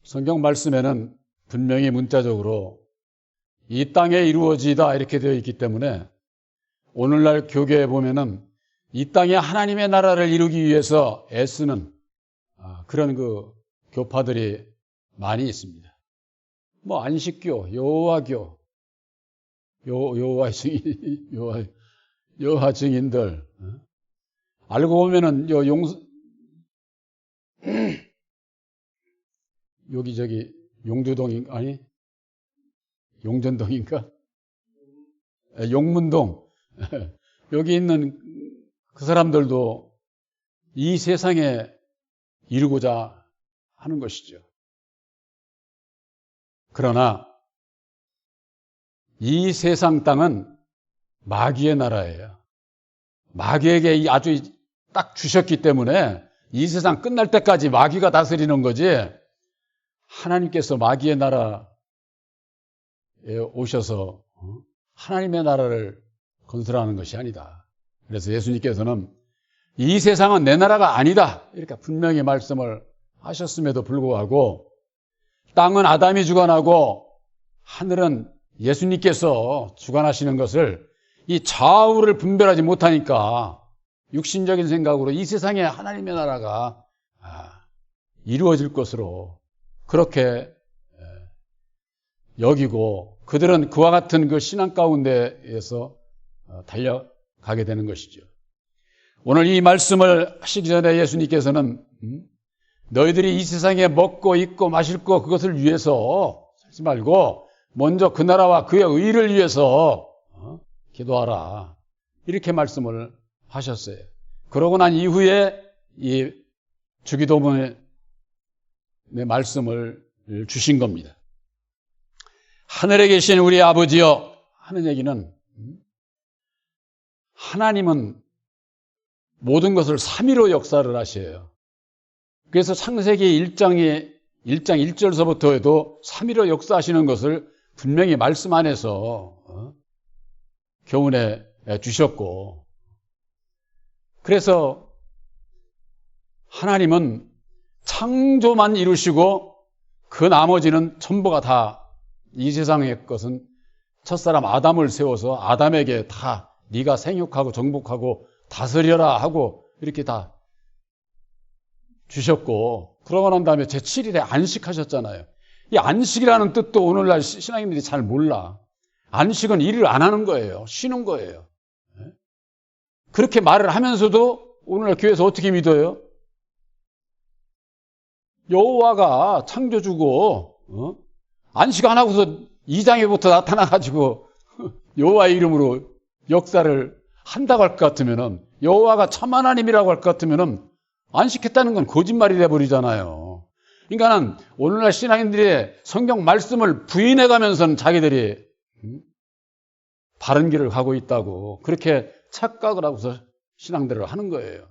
성경 말씀에는 분명히 문자적으로 이 땅에 이루어지다 이렇게 되어 있기 때문에 오늘날 교계에 보면은 이 땅에 하나님의 나라를 이루기 위해서 애쓰는 그런 그 교파들이 많이 있습니다. 뭐 안식교, 여호와교, 여호와 증인들 알고 보면은 여기 용두동 아니 용전동인가? 용문동 여기 있는 그 사람들도 이 세상에 이루고자 하는 것이죠. 그러나 이 세상 땅은 마귀의 나라예요. 마귀에게 아주 딱 주셨기 때문에 이 세상 끝날 때까지 마귀가 다스리는 거지 하나님께서 마귀의 나라에 오셔서 하나님의 나라를 건설하는 것이 아니다. 그래서 예수님께서는 이 세상은 내 나라가 아니다 이렇게 분명히 말씀을 하셨음에도 불구하고 땅은 아담이 주관하고 하늘은 예수님께서 주관하시는 것을 이 좌우를 분별하지 못하니까 육신적인 생각으로 이 세상에 하나님의 나라가 이루어질 것으로 그렇게 여기고 그들은 그와 같은 그 신앙 가운데에서 달려가게 되는 것이죠. 오늘 이 말씀을 하시기 전에 예수님께서는 너희들이 이 세상에 먹고 입고 마실 거 그것을 위해서 살지 말고 먼저 그 나라와 그의 의를 위해서 기도하라 이렇게 말씀을 하셨어요. 그러고 난 이후에 이 주기도문의 말씀을 주신 겁니다. 하늘에 계신 우리 아버지여 하는 얘기는 하나님은 모든 것을 3위로 역사를 하셔요. 그래서 창세기 1장 1절서부터 해도 3위로 역사하시는 것을 분명히 말씀 안에서 교훈해 주셨고 그래서 하나님은 창조만 이루시고 그 나머지는 전부가 다 이 세상의 것은 첫사람 아담을 세워서 아담에게 다 네가 생육하고 정복하고 다스려라 하고 이렇게 다 주셨고 그러고 난 다음에 제7일에 안식하셨잖아요. 이 안식이라는 뜻도 오늘날 신앙인들이 잘 몰라. 안식은 일을 안 하는 거예요. 쉬는 거예요. 그렇게 말을 하면서도 오늘날 교회에서 어떻게 믿어요? 여호와가 창조주고 안식 안 하고서 2장에부터 나타나가지고 여호와의 이름으로 역사를 한다고 할 것 같으면은 여호와가 참 하나님이라고 할 것 같으면은 안식했다는 건 거짓말이 돼버리잖아요. 그러니까는 오늘날 신앙인들이 성경 말씀을 부인해가면서는 자기들이 바른 길을 가고 있다고 그렇게 착각을 하고서 신앙들을 하는 거예요.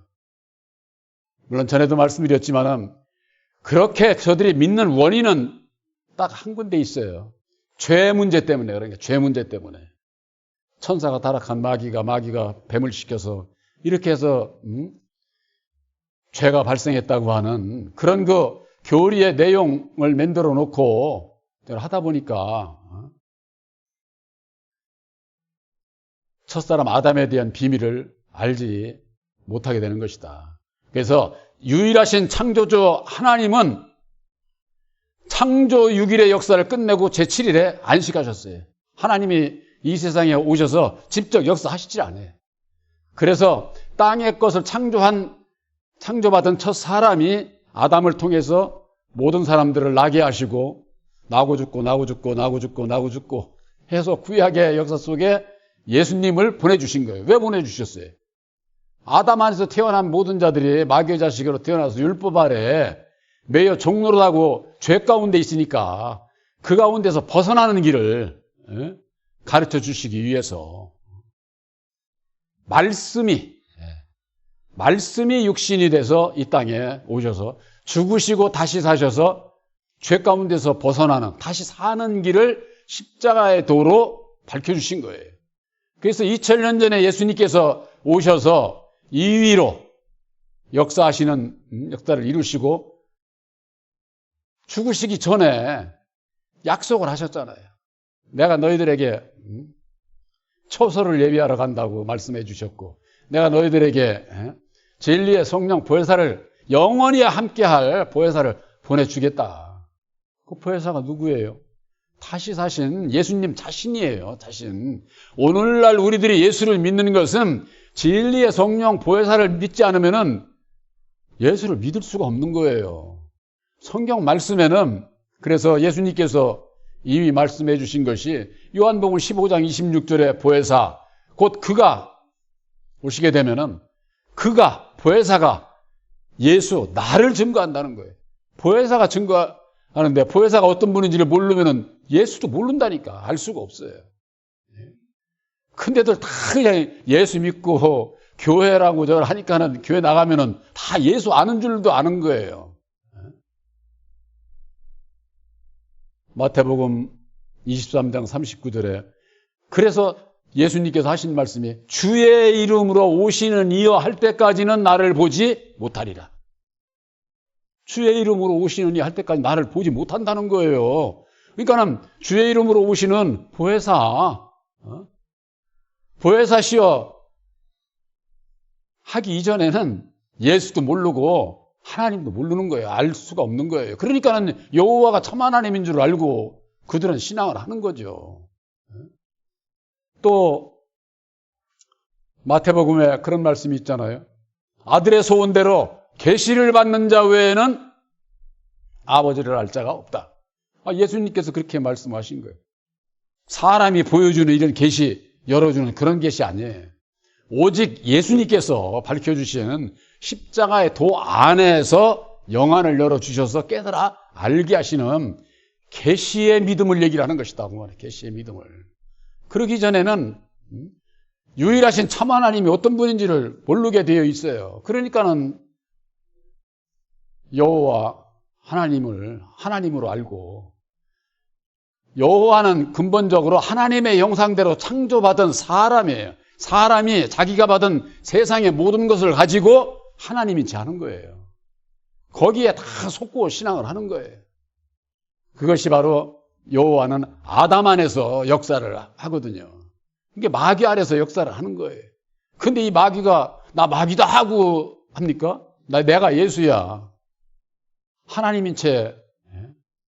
물론 전에도 말씀드렸지만은 그렇게 저들이 믿는 원인은 딱 한 군데 있어요. 죄 문제 때문에 그러니까 죄 문제 때문에 천사가 타락한 마귀가 뱀을 시켜서 이렇게 해서 죄가 발생했다고 하는 그런 그 교리의 내용을 만들어 놓고 하다 보니까 첫사람 아담에 대한 비밀을 알지 못하게 되는 것이다. 그래서 유일하신 창조주 하나님은 창조 6일의 역사를 끝내고 제7일에 안식하셨어요. 하나님이 이 세상에 오셔서 직접 역사하시질 않아요. 그래서 땅의 것을 창조받은 첫 사람이 아담을 통해서 모든 사람들을 나게 하시고 나고 죽고 해서 구약의 역사 속에 예수님을 보내주신 거예요. 왜 보내주셨어요? 아담 안에서 태어난 모든 자들이 마귀의 자식으로 태어나서 율법 아래 매여 종노릇하고 죄 가운데 있으니까 그 가운데서 벗어나는 길을 가르쳐 주시기 위해서 말씀이 육신이 돼서 이 땅에 오셔서 죽으시고 다시 사셔서 죄 가운데서 벗어나는 다시 사는 길을 십자가의 도로 밝혀주신 거예요. 그래서 2000년 전에 예수님께서 오셔서 2위로 역사하시는 역사를 이루시고 죽으시기 전에 약속을 하셨잖아요. 내가 너희들에게 초소를 예비하러 간다고 말씀해 주셨고, 내가 너희들에게 진리의 성령 보혜사를 영원히 함께할 보혜사를 보내주겠다. 그 보혜사가 누구예요? 다시 사신 예수님 자신이에요. 자신. 오늘날 우리들이 예수를 믿는 것은 진리의 성령 보혜사를 믿지 않으면은 예수를 믿을 수가 없는 거예요. 성경 말씀에는 그래서 예수님께서 이미 말씀해 주신 것이 요한복음 15장 26절에 보혜사, 곧 그가 오시게 되면은 그가, 보혜사가 예수, 나를 증거한다는 거예요. 보혜사가 증거하는데 보혜사가 어떤 분인지를 모르면은 예수도 모른다니까. 알 수가 없어요. 근데들 다 그냥 예수 믿고 교회라고 저걸 하니까는 교회 나가면은 다 예수 아는 줄도 아는 거예요. 마태복음 23장 39절에 그래서 예수님께서 하신 말씀이 주의 이름으로 오시는 이여 할 때까지는 나를 보지 못하리라. 주의 이름으로 오시는 이여 할 때까지 나를 보지 못한다는 거예요. 그러니까는 주의 이름으로 오시는 보혜사, 보혜사시여 하기 이전에는 예수도 모르고 하나님도 모르는 거예요. 알 수가 없는 거예요. 그러니까는 여호와가 참 하나님인 줄 알고 그들은 신앙을 하는 거죠. 또 마태복음에 그런 말씀이 있잖아요. 아들의 소원대로 계시를 받는 자 외에는 아버지를 알 자가 없다. 예수님께서 그렇게 말씀하신 거예요. 사람이 보여주는 이런 계시, 열어주는 그런 계시 아니에요. 오직 예수님께서 밝혀주시는 십자가의 도 안에서 영안을 열어주셔서 깨달아 알게 하시는 계시의 믿음을 얘기를 하는 것이다. 계시의 믿음을. 그러기 전에는 유일하신 참 하나님이 어떤 분인지를 모르게 되어 있어요. 그러니까는 여호와 하나님을 하나님으로 알고, 여호와는 근본적으로 하나님의 형상대로 창조받은 사람이에요. 사람이 자기가 받은 세상의 모든 것을 가지고 하나님이지 않은 거예요. 거기에 다 속고 신앙을 하는 거예요. 그것이 바로 여호와는 아담 안에서 역사를 하거든요. 이게 마귀 아래서 역사를 하는 거예요. 근데 이 마귀가 나 마귀다 하고 합니까? 내가 예수야. 하나님인 채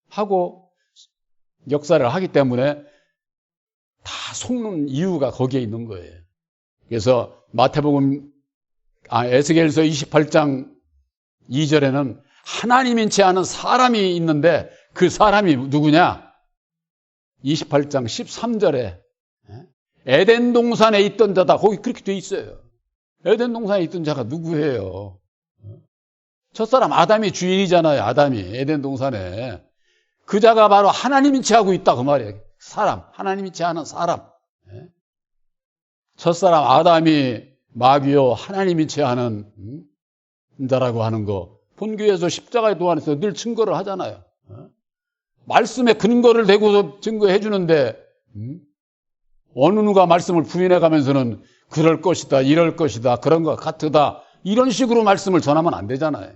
하고 역사를 하기 때문에 다 속는 이유가 거기에 있는 거예요. 그래서 마태복음, 에스겔서 28장 2절에는 하나님인 채 하는 사람이 있는데 그 사람이 누구냐? 28장 13절에 에덴 동산에 있던 자다. 거기 그렇게 돼 있어요. 에덴 동산에 있던 자가 누구예요? 첫사람 아담이 주인이잖아요. 아담이 에덴 동산에. 그 자가 바로 하나님인 채 하고 있다 그 말이에요. 사람, 하나님인 채 하는 사람. 첫사람 아담이 마귀요 하나님인 채 하는 자라고 하는 거 본교에서 십자가의 도안에서 늘 증거를 하잖아요. 말씀에 근거를 대고 증거해 주는데 어느 누가 말씀을 부인해 가면서는 그럴 것이다, 이럴 것이다, 그런 것 같으다 이런 식으로 말씀을 전하면 안 되잖아요.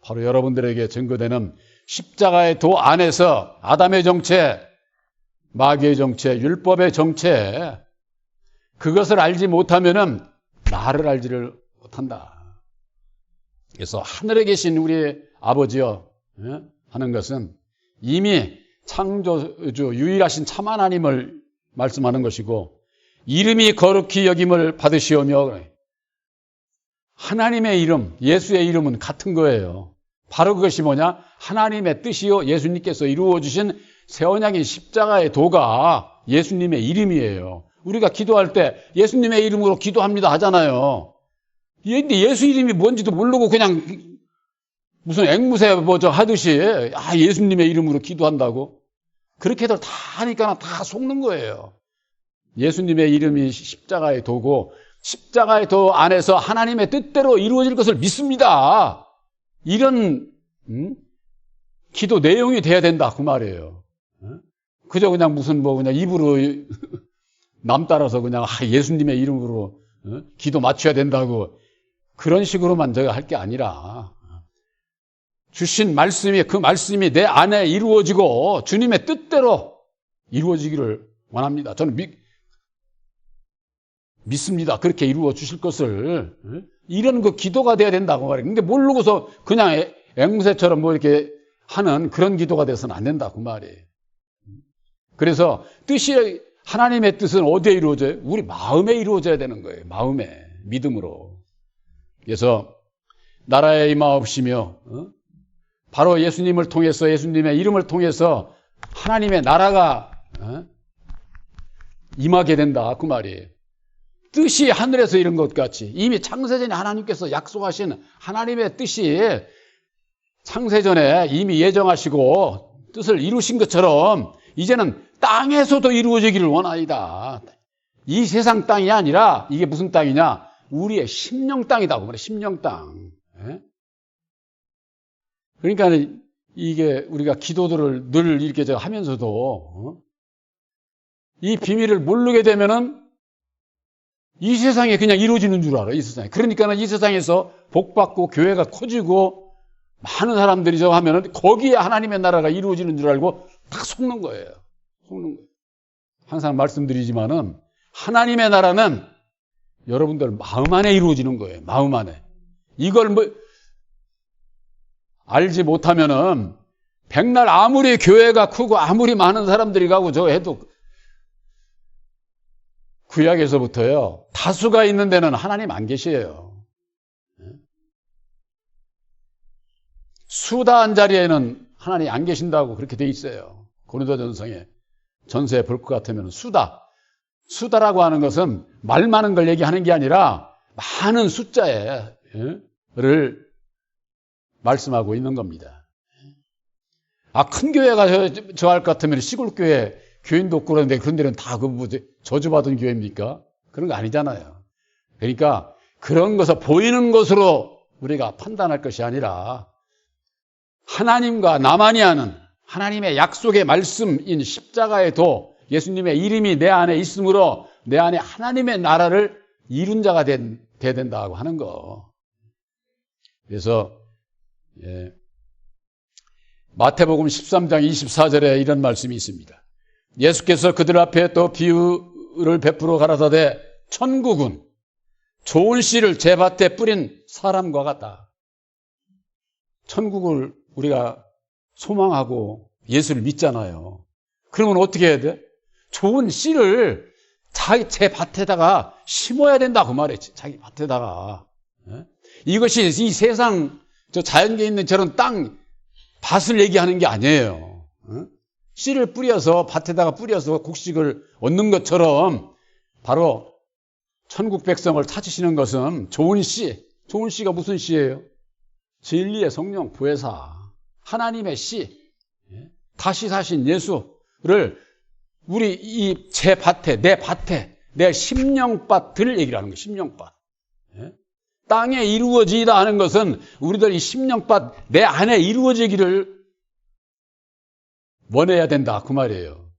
바로 여러분들에게 증거되는 십자가의 도 안에서 아담의 정체, 마귀의 정체, 율법의 정체, 그것을 알지 못하면은 나를 알지를 못한다. 그래서 하늘에 계신 우리 아버지여 하는 것은 이미 창조주 유일하신 참 하나님을 말씀하는 것이고, 이름이 거룩히 여김을 받으시오며, 하나님의 이름, 예수의 이름은 같은 거예요. 바로 그것이 뭐냐? 하나님의 뜻이요 예수님께서 이루어주신 새 언약인 십자가의 도가 예수님의 이름이에요. 우리가 기도할 때 예수님의 이름으로 기도합니다 하잖아요. 근데 예수 이름이 뭔지도 모르고 그냥 무슨 앵무새 뭐저 하듯이 예수님의 이름으로 기도한다고? 그렇게들 다 하니까 다 속는 거예요. 예수님의 이름이 십자가의 도고 십자가의 도 안에서 하나님의 뜻대로 이루어질 것을 믿습니다. 이런 기도 내용이 돼야 된다 그 말이에요. 그저 그냥 무슨 그냥 입으로 남 따라서 그냥 예수님의 이름으로 기도 맞춰야 된다고 그런 식으로만 제가 할 게 아니라 주신 말씀이, 그 말씀이 내 안에 이루어지고 주님의 뜻대로 이루어지기를 원합니다. 저는 믿습니다. 그렇게 이루어 주실 것을. 이런 그 기도가 돼야 된다고 말이에요. 근데 모르고서 그냥 앵무새처럼 뭐 이렇게 하는 그런 기도가 돼서는 안 된다, 그 말이에요. 그래서 하나님의 뜻은 어디에 이루어져요? 우리 마음에 이루어져야 되는 거예요. 마음에. 믿음으로. 그래서 나라에 임하옵시며, 바로 예수님을 통해서, 예수님의 이름을 통해서 하나님의 나라가 임하게 된다, 그 말이에요. 뜻이 하늘에서 이룬 것 같이 이미 창세전에 하나님께서 약속하신 하나님의 뜻이 창세전에 이미 예정하시고 뜻을 이루신 것처럼 이제는 땅에서도 이루어지기를 원하이다. 이 세상 땅이 아니라 이게 무슨 땅이냐? 우리의 심령 땅이다. 그 심령 땅. 그러니까 이게 우리가 기도들을 늘 이렇게 하면서도 이 비밀을 모르게 되면은 이 세상에 그냥 이루어지는 줄 알아. 이 세상에. 그러니까 이 세상에서 복받고 교회가 커지고 많은 사람들이 저 하면은 거기에 하나님의 나라가 이루어지는 줄 알고 딱 속는 거예요. 속는 거예요. 항상 말씀드리지만은 하나님의 나라는 여러분들 마음 안에 이루어지는 거예요. 마음 안에. 이걸 알지 못하면은 백날 아무리 교회가 크고 아무리 많은 사람들이 가고 저 해도 구약에서부터요. 다수가 있는 데는 하나님 안 계셔요. 수다한 자리에는 하나님 안 계신다고 그렇게 돼 있어요. 고린도전서에 전서에 볼 것 같으면 수다라고 하는 것은 말 많은 걸 얘기하는 게 아니라 많은 숫자를 말씀하고 있는 겁니다. 큰 교회가 저 할 것 같으면 시골 교회 교인도 없고 그러는데 그런 데는 다 저주받은 교회입니까? 그런 거 아니잖아요. 그러니까 그런 것을 보이는 것으로 우리가 판단할 것이 아니라 하나님과 나만이 아는 하나님의 약속의 말씀인 십자가의 도, 예수님의 이름이 내 안에 있으므로 내 안에 하나님의 나라를 이룬 자가 돼야 된다고 하는 거. 그래서 마태복음 13장 24절에 이런 말씀이 있습니다. 예수께서 그들 앞에 또 비유를 베풀어 가라사대 천국은 좋은 씨를 제 밭에 뿌린 사람과 같다. 천국을 우리가 소망하고 예수를 믿잖아요. 그러면 어떻게 해야 돼? 좋은 씨를 제 밭에다가 심어야 된다 그 말이에요. 자기 밭에다가. 이것이 이 세상 저 자연계에 있는 저런 땅 밭을 얘기하는 게 아니에요. 씨를 뿌려서 밭에다가 뿌려서 곡식을 얻는 것처럼 바로 천국 백성을 찾으시는 것은 좋은 씨. 좋은 씨가 무슨 씨예요? 진리의 성령 보혜사 하나님의 씨, 다시 사신 예수를 우리 이 제 밭에 내 심령밭을 얘기를 하는 거예요. 심령밭. 땅에 이루어지다 하는 것은 우리들 이 심령밭 내 안에 이루어지기를 원해야 된다 그 말이에요.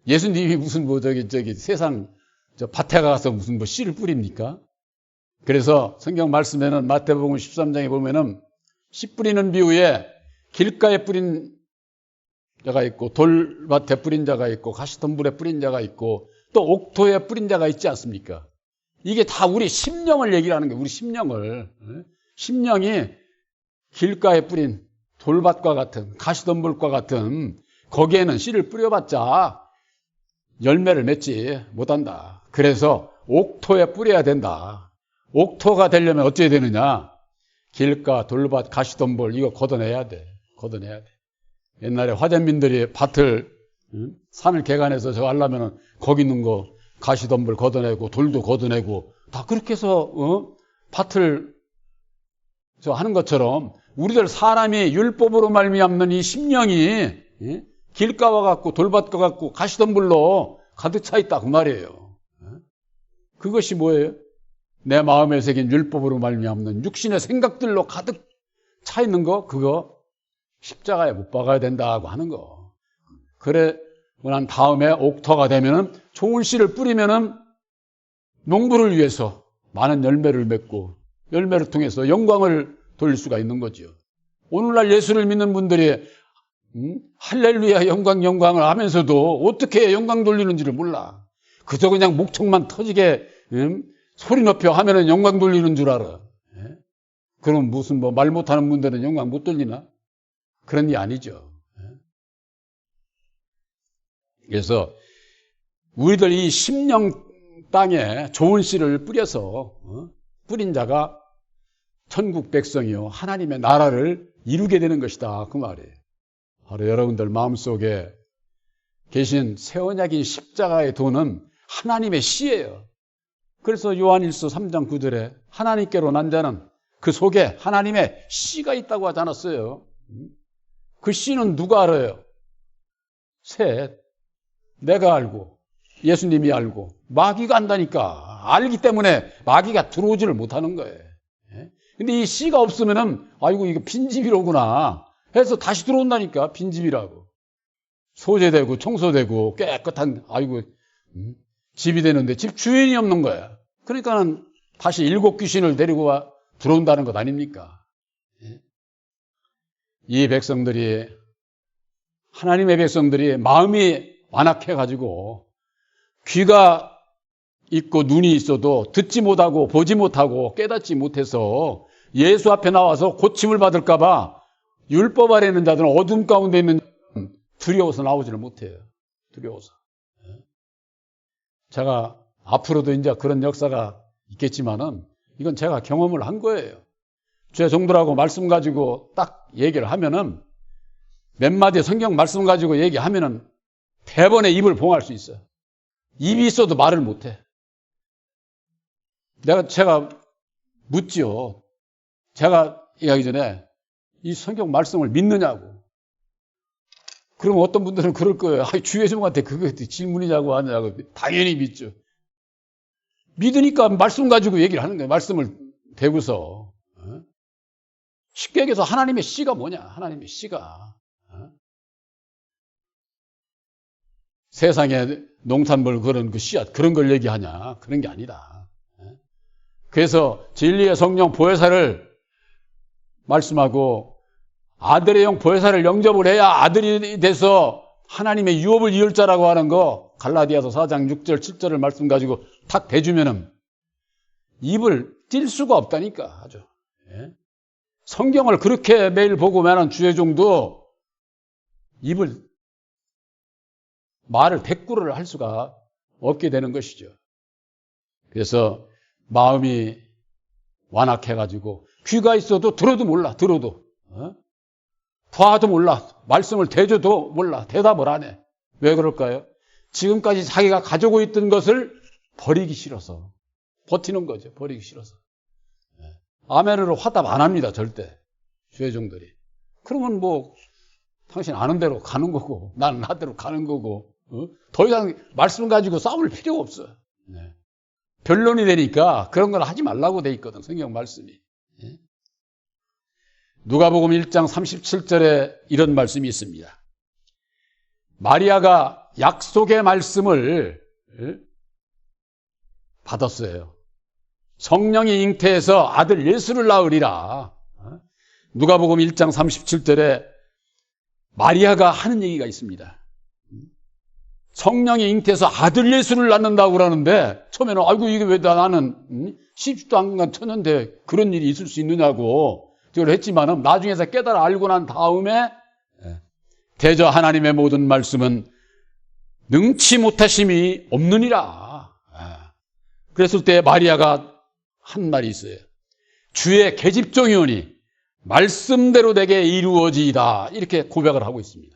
예수님이 무슨 저기 세상 저 밭에 가서 무슨 씨를 뿌립니까? 그래서 성경 말씀에는 마태복음 13장에 보면은 씨 뿌리는 비유에 길가에 뿌린 자가 있고 돌밭에 뿌린 자가 있고 가시덤불에 뿌린 자가 있고 또 옥토에 뿌린 자가 있지 않습니까? 이게 다 우리 심령을 얘기를 하는 거예요. 우리 심령을. 심령이 길가에 뿌린 돌밭과 같은 가시덤불과 같은 거기에는 씨를 뿌려봤자 열매를 맺지 못한다. 그래서 옥토에 뿌려야 된다. 옥토가 되려면 어찌해야 되느냐? 길가, 돌밭, 가시덤불 이거 걷어내야 돼. 걷어내야 돼. 옛날에 화전민들이 밭을 산을 개간해서 저 하려면 거기 있는 거 가시덤불 걷어내고 돌도 걷어내고 다 그렇게 해서 밭을 저 하는 것처럼 우리들 사람이 율법으로 말미암는 이 심령이 길가와 같고 돌밭과 같고 가시덤불로 가득 차 있다 그 말이에요. 그것이 뭐예요? 내 마음에 새긴 율법으로 말미암는 육신의 생각들로 가득 차 있는 거 그거 십자가에 못 박아야 된다고 하는 거. 그래 난 다음에 옥토가 되면은 좋은 씨를 뿌리면은 농부를 위해서 많은 열매를 맺고 열매를 통해서 영광을 돌릴 수가 있는 거죠. 오늘날 예수를 믿는 분들이 할렐루야 영광을 하면서도 어떻게 영광 돌리는지를 몰라. 그저 그냥 목청만 터지게 소리 높여 하면은 영광 돌리는 줄 알아. 예? 그럼 무슨 뭐 말 못하는 분들은 영광 못 돌리나? 그런 게 아니죠. 예? 그래서 우리들 이 심령 땅에 좋은 씨를 뿌려서 뿌린 자가 천국 백성이요 하나님의 나라를 이루게 되는 것이다 그 말이에요. 바로 여러분들 마음속에 계신 새 언약인 십자가의 도는 하나님의 씨예요. 그래서 요한일서 3장 9절에 하나님께로 난 자는 그 속에 하나님의 씨가 있다고 하지 않았어요. 그 씨는 누가 알아요? 셋. 내가 알고 예수님이 알고 마귀가 안다니까. 알기 때문에 마귀가 들어오지를 못하는 거예요. 근데 이 씨가 없으면은 아이고 이거 빈집이로구나 해서 다시 들어온다니까. 빈집이라고. 소재되고 청소되고 깨끗한 아이고 집이 되는데 집 주인이 없는 거야. 그러니까는 다시 7 귀신을 데리고 와 들어온다는 것 아닙니까? 이 백성들이 하나님의 백성들이 마음이 완악해가지고 귀가 있고 눈이 있어도 듣지 못하고 보지 못하고 깨닫지 못해서 예수 앞에 나와서 고침을 받을까 봐 율법 아래 있는 자들은 어둠 가운데 있는 자들은 두려워서 나오지를 못해요. 두려워서. 제가 앞으로도 이제 그런 역사가 있겠지만은 이건 제가 경험을 한 거예요. 제 종들하고 말씀 가지고 딱 얘기를 하면은 몇 마디 성경 말씀 가지고 얘기하면은 대번에 입을 봉할 수 있어요. 입이 있어도 말을 못해. 제가 묻지요. 제가 얘기하기 전에 이 성경 말씀을 믿느냐고. 그럼 어떤 분들은 그럴 거예요. 주 예수님한테 그거 질문이냐고 하냐고. 당연히 믿죠. 믿으니까 말씀 가지고 얘기를 하는 거예요. 말씀을 대고서. 쉽게 얘기해서 하나님의 씨가 뭐냐? 하나님의 씨가. 세상에 농산물 그런 그 씨앗 그런 걸 얘기하냐? 그런 게 아니다. 그래서 진리의 성령 보혜사를 말씀하고 아들의 영 보혜사를 영접을 해야 아들이 돼서 하나님의 유업을 이을 자라고 하는 거 갈라디아서 4장 6절 7절을 말씀 가지고 탁 대주면은 입을 띨 수가 없다니까 아주. 성경을 그렇게 매일 보고 매는 주의 종도 말을 대꾸를 할 수가 없게 되는 것이죠. 그래서 마음이 완악해가지고 귀가 있어도 들어도 몰라. 봐도 몰라. 말씀을 대줘도 몰라. 대답을 안 해. 왜 그럴까요? 지금까지 자기가 가지고 있던 것을 버리기 싫어서 버티는 거죠. 버리기 싫어서. 아멘으로 화답 안 합니다. 절대. 주의 종들이. 그러면 뭐 당신 아는 대로 가는 거고 나는 나대로 가는 거고 더 이상 말씀 가지고 싸울 필요가 없어. 변론이 되니까 그런 걸 하지 말라고 돼 있거든. 성경 말씀이. 누가복음 1장 37절에 이런 말씀이 있습니다. 마리아가 약속의 말씀을 받았어요. 성령이 잉태해서 아들 예수를 낳으리라. 누가복음 1장 37절에 마리아가 하는 얘기가 있습니다. 성령이 잉태해서 아들 예수를 낳는다고 그러는데 처음에는 아이고 이게 왜 나는 시집도 안 간 처녀인데 그런 일이 있을 수 있느냐고 그걸 했지만은 나중에서 깨달아 알고 난 다음에 대저 하나님의 모든 말씀은 능치 못하심이 없느니라. 그랬을 때 마리아가 한 말이 있어요. 주의 계집종이오니 말씀대로 내게 이루어지이다. 이렇게 고백을 하고 있습니다.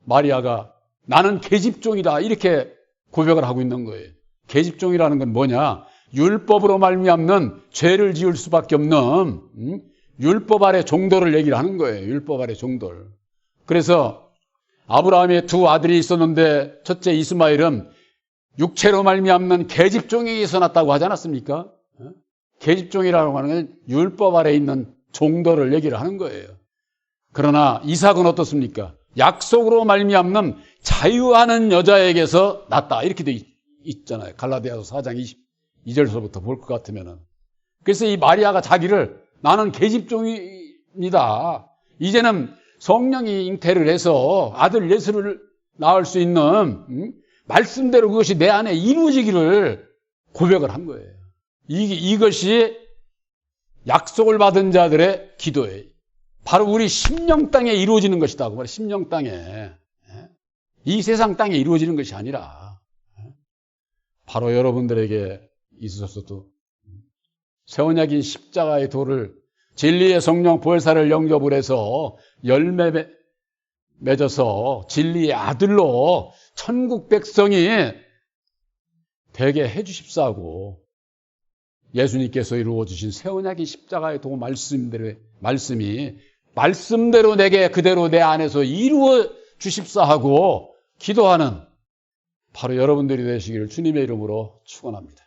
마리아가 나는 계집종이다. 이렇게 고백을 하고 있는 거예요. 계집종이라는 건 뭐냐? 율법으로 말미암는 죄를 지을 수밖에 없는 율법 아래 종도를 얘기를 하는 거예요. 율법 아래 종도를. 그래서 아브라함의 두 아들이 있었는데 첫째 이스마엘은 육체로 말미암는 계집종에게서 났다고 하지 않았습니까? 계집종이라고 하는 건 율법 아래 있는 종도를 얘기를 하는 거예요. 그러나 이삭은 어떻습니까? 약속으로 말미암는 자유하는 여자에게서 났다. 이렇게 돼 있잖아요. 갈라디아서 4장 22절서부터 볼 것 같으면은. 그래서 이 마리아가 자기를 나는 계집종이 아닙니다. 이제는 성령이 잉태를 해서 아들 예수를 낳을 수 있는 말씀대로 그것이 내 안에 이루어지기를 고백을 한 거예요. 이것이 약속을 받은 자들의 기도예요. 바로 우리 심령 땅에 이루어지는 것이다. 그 말이에요. 심령 땅에. 이 세상 땅에 이루어지는 것이 아니라 바로 여러분들에게 있어서도 새 언약인 십자가의 도를 진리의 성령 보혜사를 영접을 해서 열매 맺어서 진리의 아들로 천국 백성이 되게 해주십사하고 예수님께서 이루어주신 새 언약인 십자가의 도 말씀이 말씀대로 내게 그대로 내 안에서 이루어 주십사하고 기도하는 바로 여러분들이 되시기를 주님의 이름으로 축원합니다.